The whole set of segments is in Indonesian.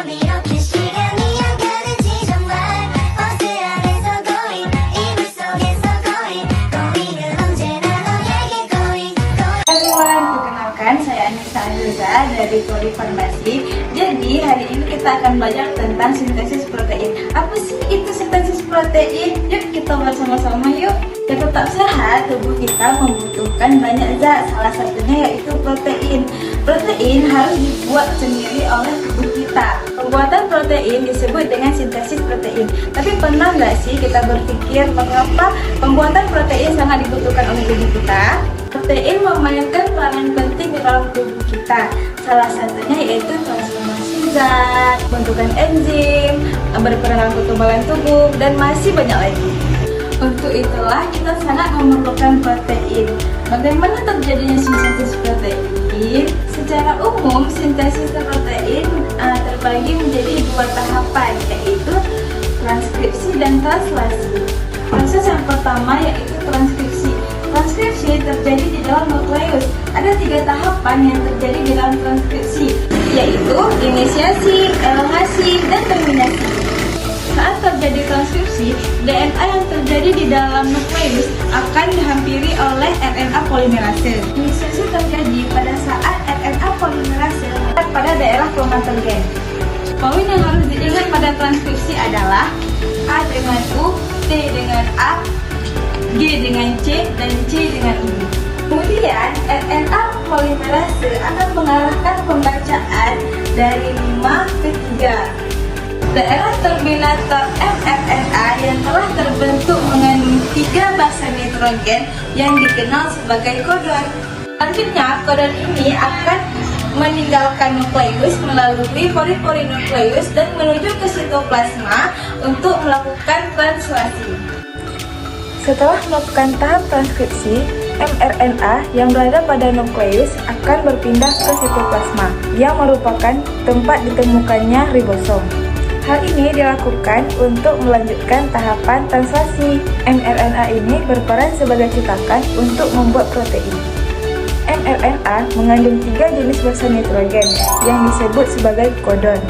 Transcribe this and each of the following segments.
이렇게 시간이 안 가는지 정말 버스 안에서 going 이불 속에서 going 은 언제나 너에게 going Everyone, perkenalkan saya Anissa Aziza dari Prodi Farmasi. Jadi hari ini kita akan belajar tentang sintesis protein. Apa sih itu sintesis protein? Yuk kita bersama-sama yuk. Ya tetap sehat, tubuh kita membutuhkan banyak zat. Salah satunya yaitu protein. Protein harus dibuat sendiri oleh tubuh kita. Pembuatan protein disebut dengan sintesis protein. Tapi pernah nggak sih kita berpikir mengapa pembuatan protein sangat dibutuhkan oleh tubuh kita? Protein memainkan peranan penting di dalam tubuh kita. Salah satunya yaitu transformasi zat, pembentukan enzim, berperan dalam kekebalan tubuh, dan masih banyak lagi. Untuk itulah kita sangat memerlukan protein. Bagaimana terjadinya sintesis protein? Secara umum, sintesis protein terbagi menjadi dua tahapan, yaitu transkripsi dan translasi. Proses yang pertama yaitu transkripsi. Transkripsi terjadi di dalam nukleus. Ada 3 tahapan yang terjadi di dalam transkripsi, yaitu inisiasi, elongasi, dan terminasi. Saat terjadi transkripsi, DNA yang terjadi di dalam nukleus akan dihampiri oleh RNA polimerase. Inisiasi terjadi pada saat RNA polimerase melekat pada daerah kromatin gen. Poin yang harus diingat pada transkripsi adalah A dengan U, T dengan A, G dengan C, dan C dengan U. Kemudian RNA polimerase akan mengarahkan pembacaan dari 5 ke 3. Daerah terminator mRNA yang telah terbentuk mengandung 3 basa nitrogen yang dikenal sebagai kodon. Selanjutnya, kodon ini akan meninggalkan nukleus melalui pori-pori nukleus dan menuju ke sitoplasma untuk melakukan translasi. Setelah melakukan tahap transkripsi, mRNA yang berada pada nukleus akan berpindah ke sitoplasma yang merupakan tempat ditemukannya ribosom. Hal ini dilakukan untuk melanjutkan tahapan translasi. mRNA ini berperan sebagai cetakan untuk membuat protein. mRNA mengandung 3 jenis basa nitrogen yang disebut sebagai kodon.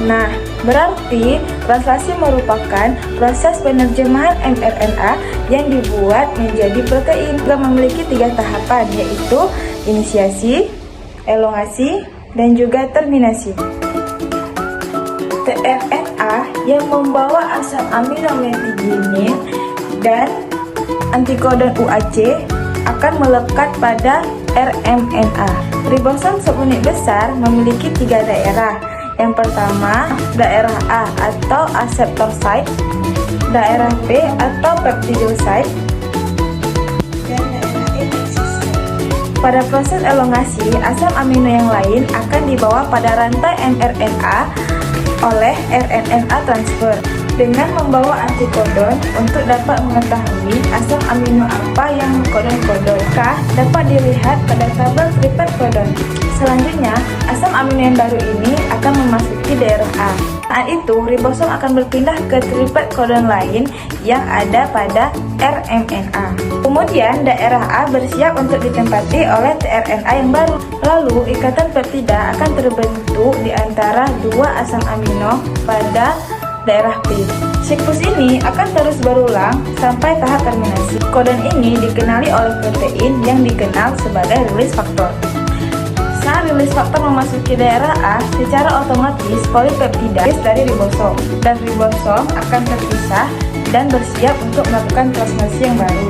Nah, berarti translasi merupakan proses penerjemahan mRNA yang dibuat menjadi protein. Juga memiliki 3 tahapan, yaitu inisiasi, elongasi, dan juga terminasi. tRNA yang membawa asam amino metiginin dan antikodon UAC akan melekat pada rMNA. Ribosom subunit besar memiliki 3 daerah. Yang pertama, daerah A atau akseptor site, daerah B atau peptidyl site, dan daerah E exit site. Pada proses elongasi, asam amino yang lain akan dibawa pada rantai mRNA oleh RNA transfer dengan membawa antikodon untuk dapat mengetahui asam amino apa yang mengkodon kodon. Dapat dilihat pada tabel triplet kodon. Selanjutnya, asam amino yang baru ini akan memasuki daerah A. Saat itu, ribosom akan berpindah ke triplet kodon lain yang ada pada rMNA. Kemudian, daerah A bersiap untuk ditempati oleh tRNA yang baru. Lalu, ikatan peptida akan terbentuk di antara 2 asam amino pada daerah B. Siklus ini akan terus berulang sampai tahap terminasi. Kodon ini dikenali oleh protein yang dikenal sebagai release factor. Saat release faktor memasuki daerah A, secara otomatis polipeptida dari ribosom, dan ribosom akan terpisah dan bersiap untuk melakukan transkripsi yang baru.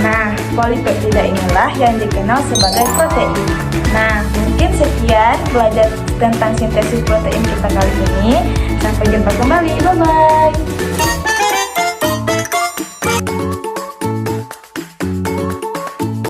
Nah, polipeptida inilah yang dikenal sebagai protein. Nah, mungkin sekian belajar tentang sintesis protein kita kali ini. Sampai jumpa kembali, bye-bye.